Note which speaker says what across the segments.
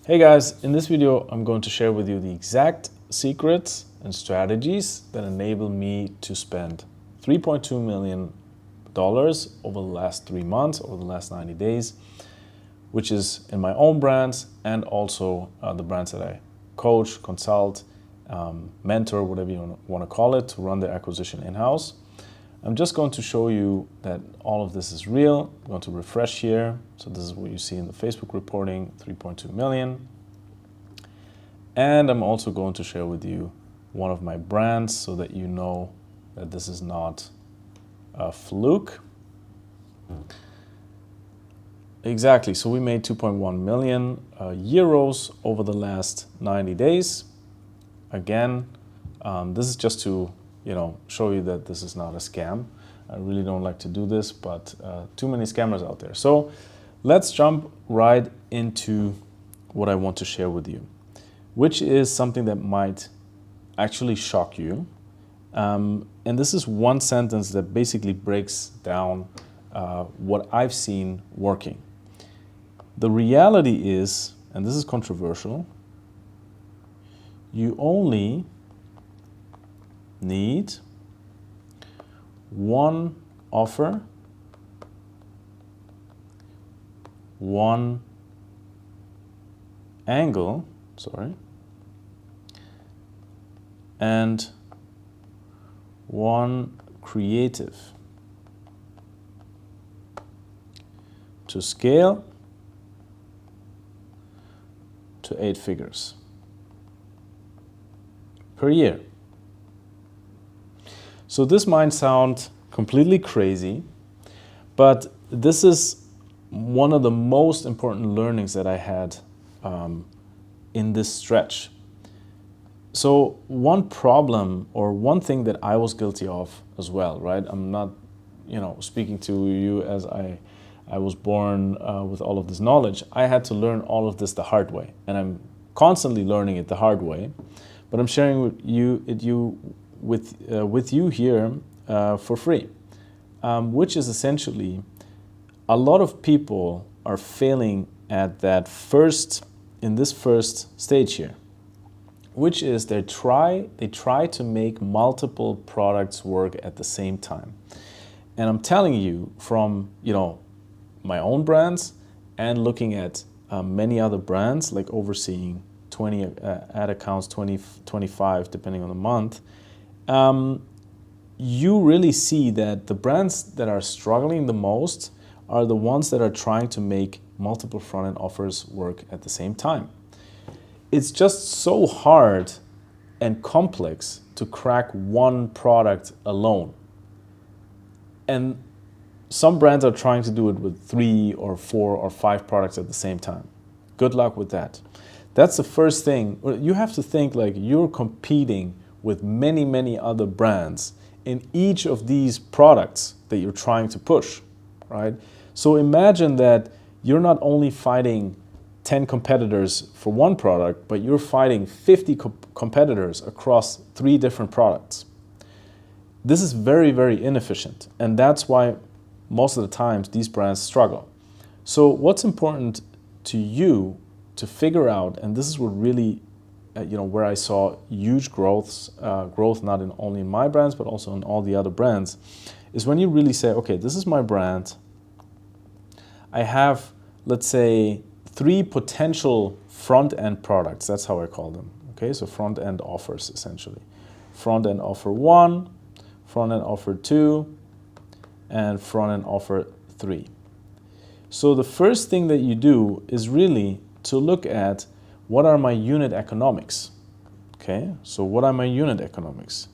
Speaker 1: Hey guys, in this video I'm going to share with you the exact secrets and strategies that enable me to spend $3.2 million over the last 3 months, over the last 90 days, which is in my own brands and also the brands that I coach, consult, mentor, whatever you want to call it, to run the acquisition in-house. I'm just going to show you that all of this is real. I'm going to refresh here. So this is what you see in the Facebook reporting, 3.2 million. And I'm also going to share with you one of my brands so that you know that this is not a fluke. Exactly, so we made 2.1 million euros over the last 90 days. Again, this is just to show you that this is not a scam. I really don't like to do this, but too many scammers out there. So let's jump right into what I want to share with you, which is something that might actually shock you. And this is one sentence that basically breaks down what I've seen working. The reality is, and this is controversial, you only need one offer, one angle, and one creative to scale to 8 figures per year. So this might sound completely crazy, but this is one of the most important learnings that I had in this stretch. So one problem or one thing that I was guilty of as well, right? I'm not, speaking to you as I was born with all of this knowledge. I had to learn all of this the hard way, and I'm constantly learning it the hard way. But I'm sharing with you here for free, which is essentially a lot of people are failing at that in this first stage here, which is they try to make multiple products work at the same time. And I'm telling you from my own brands and looking at many other brands, like overseeing 20 ad accounts, 20, 25, depending on the month, you really see that the brands that are struggling the most are the ones that are trying to make multiple front-end offers work at the same time. It's just so hard and complex to crack one product alone. And some brands are trying to do it with 3 or 4 or 5 products at the same time. Good luck with that. That's the first thing. You have to think like you're competing with many, many other brands in each of these products that you're trying to push, right? So imagine that you're not only fighting 10 competitors for one product, but you're fighting 50 competitors across 3 different products. This is very, very inefficient, and that's why most of the times these brands struggle. So what's important to you to figure out, and this is what really, where I saw huge growth not only in my brands, but also in all the other brands, is when you really say, okay, this is my brand. I have, let's say, 3 potential front-end products. That's how I call them. Okay, so front-end offers, essentially. Front-end offer 1, front-end offer 2, and front-end offer 3. So the first thing that you do is really to look at what are my unit economics. Okay, so what are my unit economics?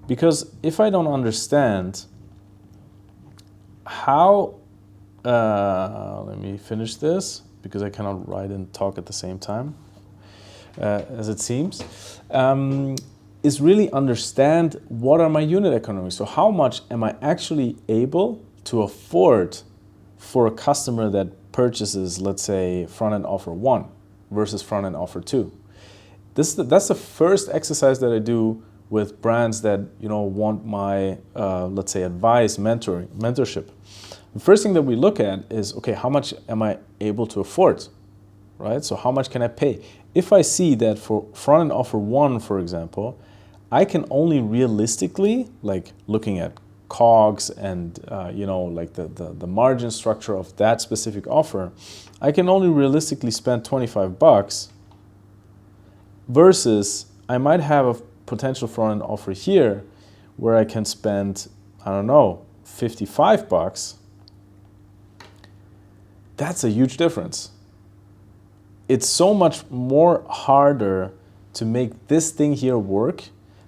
Speaker 1: Because if I don't understand how, let me finish this because I cannot write and talk at the same time, as it seems, is really understand what are my unit economics. So how much am I actually able to afford for a customer that purchases, let's say, front-end offer 1 versus front-end offer 2. That's the first exercise that I do with brands that want my, let's say, advice, mentorship. The first thing that we look at is, okay, how much am I able to afford? right? So how much can I pay? If I see that for front-end offer 1, for example, I can only realistically, like looking at COGS and like the margin structure of that specific offer, I can only realistically spend $25 versus I might have a potential front-end offer here where I can spend, I don't know, $55. That's a huge difference. It's so much more harder to make this thing here work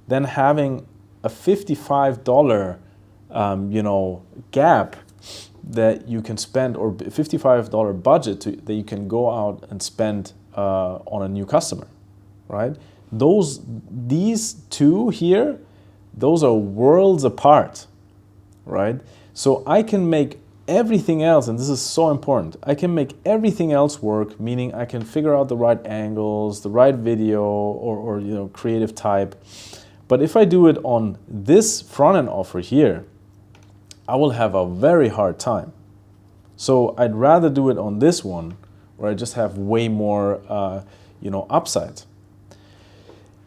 Speaker 1: than having a $55 gap that you can spend, or $55 budget that you can go out and spend on a new customer, right? These two here, those are worlds apart, right? So I can make everything else, and this is so important, I can make everything else work, meaning I can figure out the right angles, the right video, or creative type. But if I do it on this front-end offer here, I will have a very hard time. So I'd rather do it on this one, where I just have way more upside.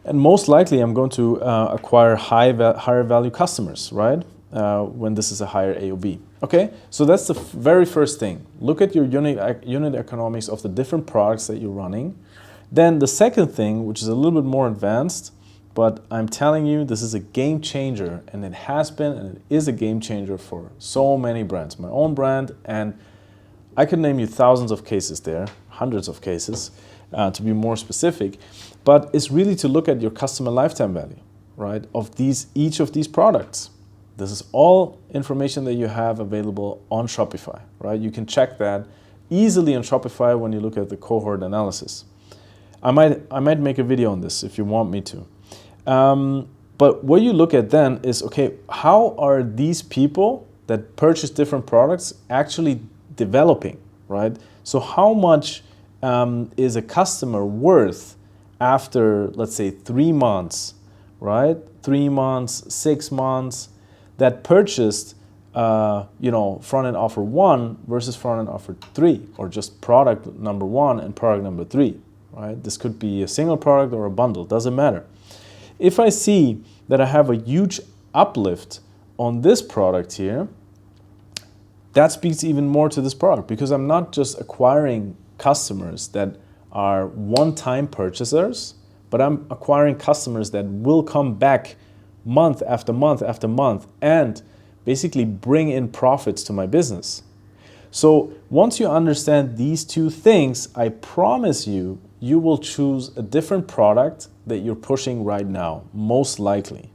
Speaker 1: And most likely I'm going to acquire higher value customers, right? When this is a higher AOV. Okay, so that's the very first thing. Look at your unit economics of the different products that you're running. Then the second thing, which is a little bit more advanced, but I'm telling you, this is a game changer, and it has been and it is a game changer for so many brands. My own brand, and I could name you thousands of cases there, hundreds of cases, to be more specific. But it's really to look at your customer lifetime value, right, of each of these products. This is all information that you have available on Shopify, right? You can check that easily on Shopify when you look at the cohort analysis. I might make a video on this if you want me to. But what you look at then is, okay, how are these people that purchase different products actually developing, right? So how much is a customer worth after, let's say, 3 months, right? 3 months, 6 months, that purchased, front-end offer 1 versus front-end offer 3, or just product number 1 and product number 3, right? This could be a single product or a bundle, doesn't matter. If I see that I have a huge uplift on this product here, that speaks even more to this product, because I'm not just acquiring customers that are one-time purchasers, but I'm acquiring customers that will come back month after month after month and basically bring in profits to my business. So once you understand these two things, I promise you, you will choose a different product that you're pushing right now, most likely.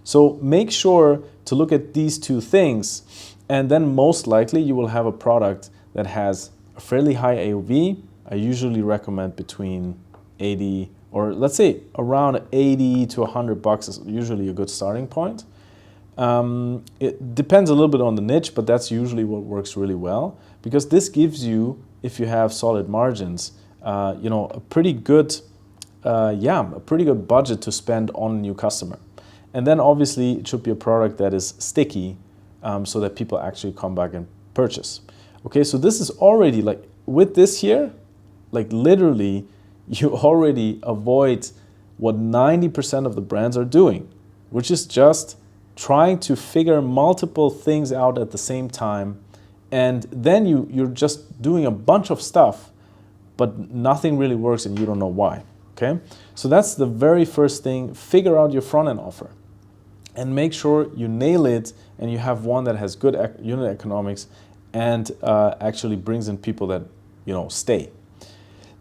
Speaker 1: So make sure to look at these two things, and then most likely you will have a product that has a fairly high AOV. I usually recommend between 80, or let's say around 80 to $100 is usually a good starting point. It depends a little bit on the niche, but that's usually what works really well, because this gives you, if you have solid margins, a pretty good budget to spend on a new customer. And then obviously it should be a product that is sticky, so that people actually come back and purchase. Okay, so this is already, like, with this here, like literally you already avoid what 90% of the brands are doing, which is just trying to figure multiple things out at the same time, and then you're just doing a bunch of stuff, but nothing really works and you don't know why. Okay, so that's the very first thing. Figure out your front-end offer and make sure you nail it, and you have one that has good unit economics and actually brings in people that stay.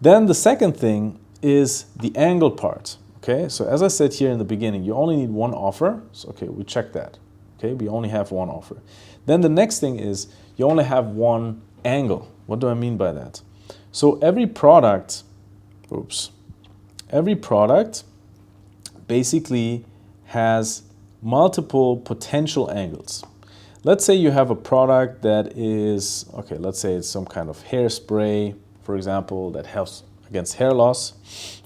Speaker 1: Then the second thing is the angle part. Okay, so as I said here in the beginning, you only need one offer. So okay, we check that. Okay, we only have one offer. Then the next thing is you only have one angle. What do I mean by that? So every product basically has multiple potential angles. Let's say you have a product that is, okay, let's say it's some kind of hairspray, for example, that helps against hair loss.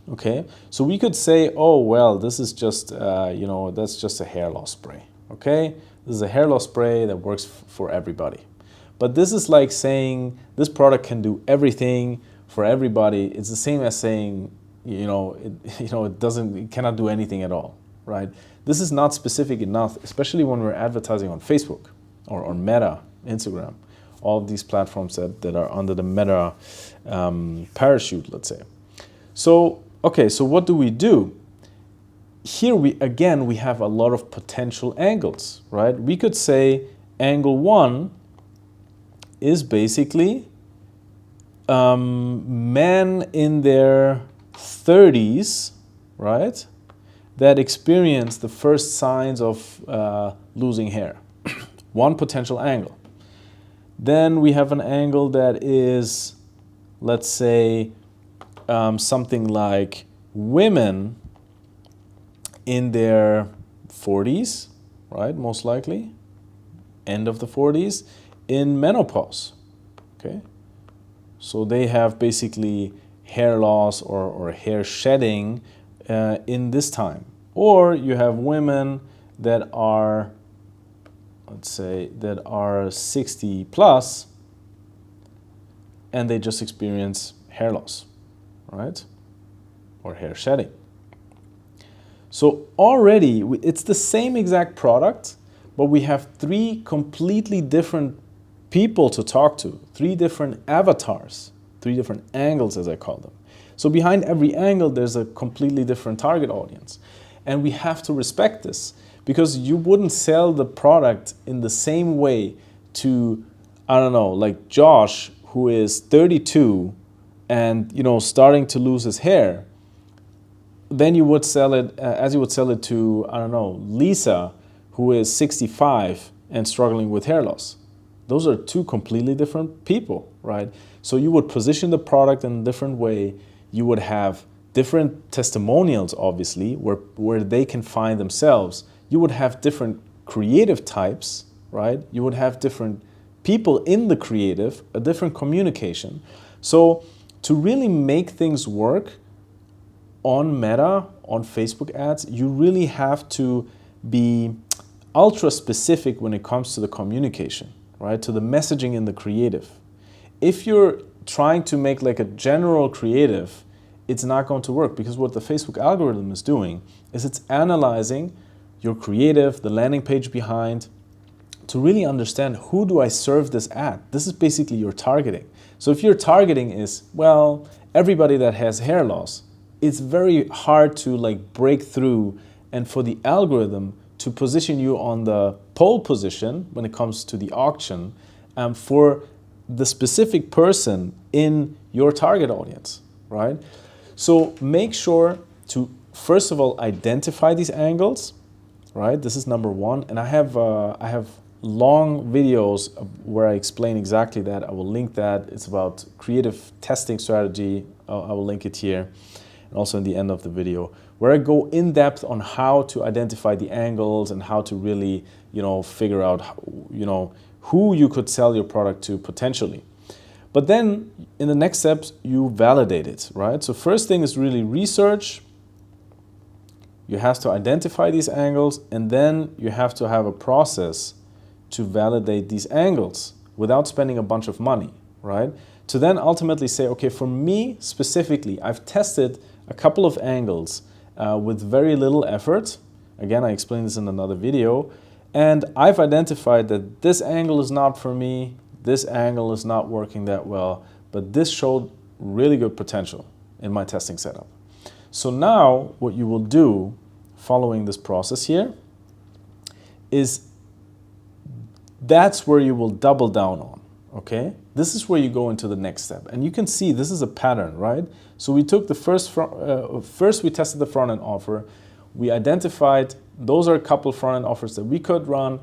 Speaker 1: Okay, so we could say, oh, well, this is just, that's just a hair loss spray. Okay, this is a hair loss spray that works for everybody. But this is like saying this product can do everything for everybody, it's the same as saying, it cannot do anything at all, right? This is not specific enough, especially when we're advertising on Facebook or on Meta, Instagram, all of these platforms that are under the Meta parachute, let's say. So, okay, so what do we do? Here we have a lot of potential angles, right? We could say angle 1 is basically men in their 30s, right, that experience the first signs of losing hair. One potential angle. Then we have an angle that is, let's say, something like women in their 40s, right, most likely, end of the 40s, in menopause, okay? So they have basically hair loss or hair shedding in this time. Or you have women that are, let's say, that are 60 plus and they just experience hair loss, right? Or hair shedding. So already it's the same exact product, but we have 3 completely different people to talk to, 3 different avatars, 3 different angles as I call them. So behind every angle there's a completely different target audience. And we have to respect this, because you wouldn't sell the product in the same way to, I don't know, like Josh, who is 32 and, starting to lose his hair. Then you would sell it as you would sell it to, I don't know, Lisa, who is 65 and struggling with hair loss. Those are 2 completely different people, right? So you would position the product in a different way. You would have different testimonials, obviously, where they can find themselves. You would have different creative types, right? You would have different people in the creative, a different communication. So to really make things work on Meta, on Facebook ads, you really have to be ultra specific when it comes to the communication, right? To the messaging in the creative. If you're trying to make like a general creative, it's not going to work, because what the Facebook algorithm is doing is it's analyzing your creative, the landing page behind, to really understand, who do I serve this ad? This is basically your targeting. So if your targeting is, well, everybody that has hair loss, it's very hard to like break through and for the algorithm to position you on the pole position when it comes to the auction for the specific person in your target audience, right? So make sure to, first of all, identify these angles, right? This is number 1. And I have long videos where I explain exactly that. I will link that. It's about creative testing strategy. I will link it here and also in the end of the video, where I go in depth on how to identify the angles and how to really, figure out, who you could sell your product to potentially. But then in the next steps, you validate it, right? So first thing is really research. You have to identify these angles, and then you have to have a process to validate these angles without spending a bunch of money, right? To then ultimately say, okay, for me specifically, I've tested a couple of angles with very little effort. Again, I explained this in another video. And I've identified that this angle is not for me, this angle is not working that well, but this showed really good potential in my testing setup. So now what you will do following this process here is that's where you will double down on, okay? This is where you go into the next step. And you can see this is a pattern, right? So we took the first we tested the front-end offer. We identified those are a couple front-end offers that we could run.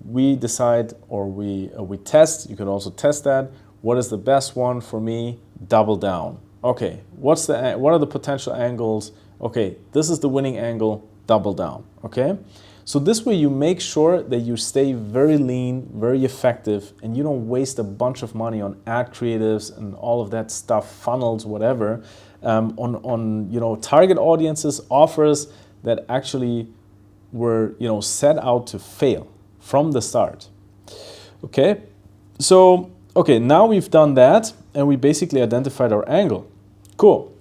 Speaker 1: We decide, or we test, you can also test that. What is the best one for me? Double down. Okay, what are the potential angles? Okay, this is the winning angle, double down, okay? So this way you make sure that you stay very lean, very effective, and you don't waste a bunch of money on ad creatives and all of that stuff, funnels, whatever, on target audiences, offers that actually were set out to fail from the start. Okay, so now we've done that. and we basically identified our angle. Cool.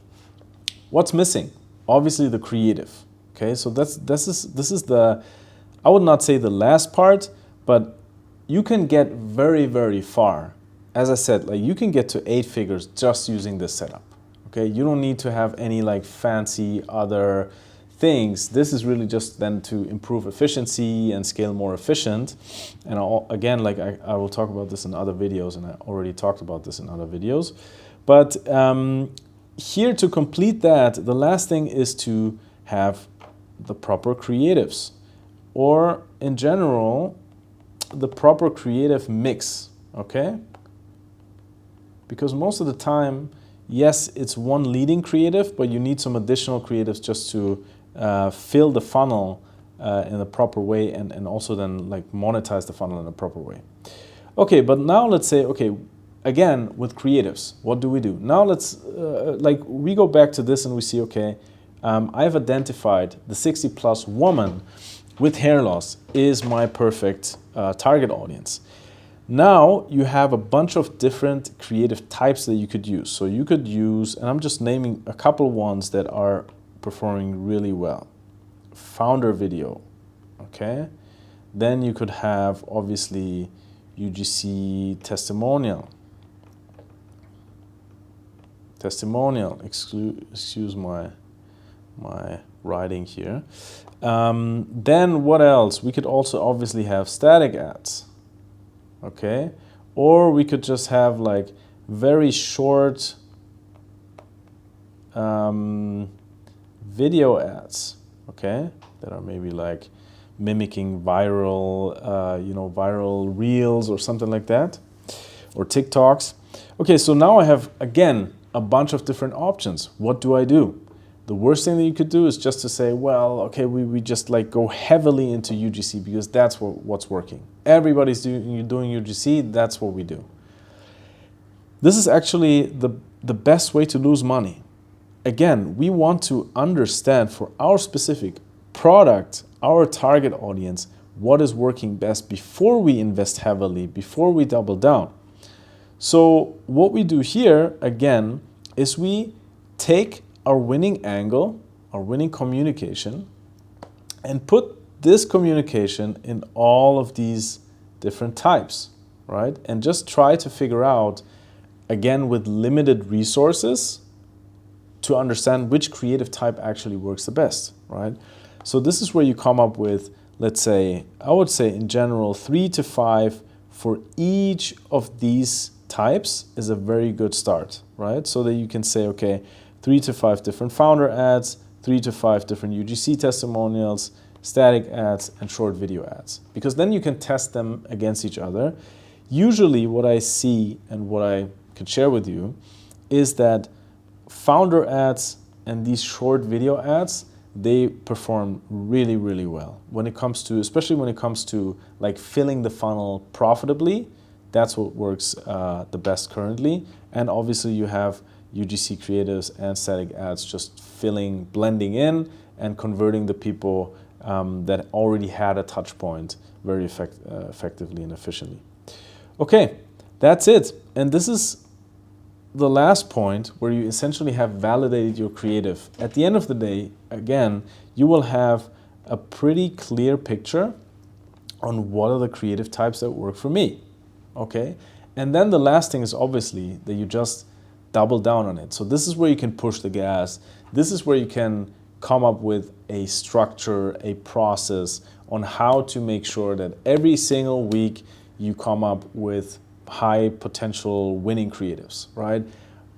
Speaker 1: What's missing? Obviously the creative. Okay, so this is the, I would not say the last part, but you can get very, very far. As I said, like you can get to 8 figures just using this setup. Okay, you don't need to have any like fancy other things. This is really just then to improve efficiency and scale more efficient. And again, like I will talk about this in other videos, and I already talked about this in other videos. But here to complete that, the last thing is to have the proper creatives, or in general, the proper creative mix, okay? Because most of the time, yes, it's one leading creative, but you need some additional creatives just to fill the funnel in the proper way, and also then like monetize the funnel in a proper way. Okay, but now let's say, okay, again, with creatives, what do we do? Now let's, like we go back to this and we see, okay, I've identified the 60 plus woman with hair loss is my perfect target audience. Now you have a bunch of different creative types that you could use. So you could use, and I'm just naming a couple ones that are performing really well. Founder video, okay? Then you could have obviously UGC testimonial. Excuse my writing here. Then what else? We could also obviously have static ads, okay? Or we could just have like very short video ads, okay? That are maybe like mimicking viral, viral reels or something like that, or TikToks. Okay, so now I have, again, a bunch of different options. What do I do? The worst thing that you could do is just to say, well, okay, we just like go heavily into UGC because that's what's working. Everybody's doing UGC, that's what we do. This is actually the best way to lose money. Again, we want to understand for our specific product, our target audience, what is working best before we invest heavily, before we double down. So what we do here, again, is we take our winning angle, our winning communication, and put this communication in all of these different types, right? And just try to figure out, again, with limited resources, to understand which creative type actually works the best, right? So this is where you come up with, let's say, I would say in general, 3 to 5 for each of these types is a very good start, right? So that you can say, okay, 3 to 5 different founder ads, 3 to 5 different UGC testimonials, static ads, and short video ads. Because then you can test them against each other. Usually what I see and what I could share with you is that founder ads and these short video ads, they perform really, really well. When it comes to, especially when it comes to like filling the funnel profitably, that's what works the best currently. And obviously you have UGC creatives and static ads just blending in and converting the people that already had a touch point very effectively and efficiently. Okay, that's it. And this is the last point where you essentially have validated your creative. At the end of the day, again, you will have a pretty clear picture on what are the creative types that work for me. Okay, and then the last thing is obviously that you just double down on it. So this is where you can push the gas. This is where you can come up with a structure, a process on how to make sure that every single week you come up with high potential winning creatives, right?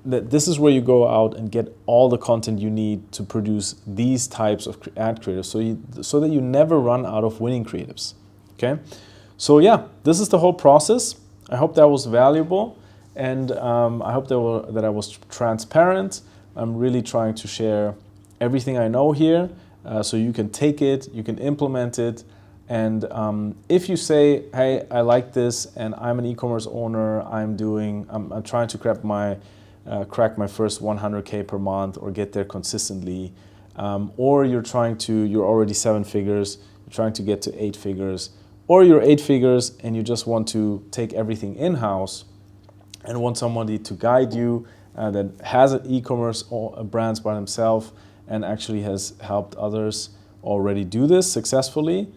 Speaker 1: This is where you go out and get all the content you need to produce these types of ad creatives so that you never run out of winning creatives, okay? So yeah, this is the whole process. I hope that was valuable, and I hope that I was transparent. I'm really trying to share everything I know here so you can take it, you can implement it. And if you say, hey, I like this and I'm an e-commerce owner, I'm trying to crack my first 100K per month or get there consistently, or you're already 7 figures, you're trying to get to 8 figures, or you're 8 figures and you just want to take everything in-house, and want somebody to guide you that has an e-commerce brands by themselves and actually has helped others already do this successfully,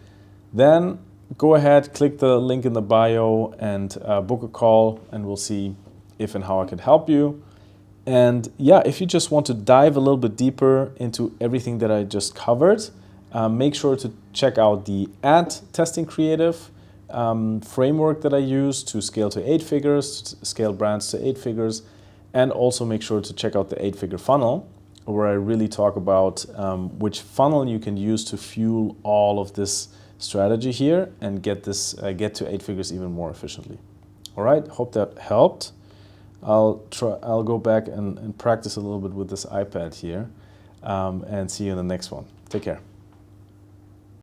Speaker 1: then go ahead, click the link in the bio and book a call, and we'll see if and how I can help you. And yeah, if you just want to dive a little bit deeper into everything that I just covered, make sure to check out the ad testing creative framework that I use to scale to 8 figures, to scale brands to 8 figures, and also make sure to check out the 8-figure funnel, where I really talk about which funnel you can use to fuel all of this strategy here and get to 8 figures even more efficiently. All right, hope that helped. I'll go back and practice a little bit with this iPad here, and see you in the next one. Take care.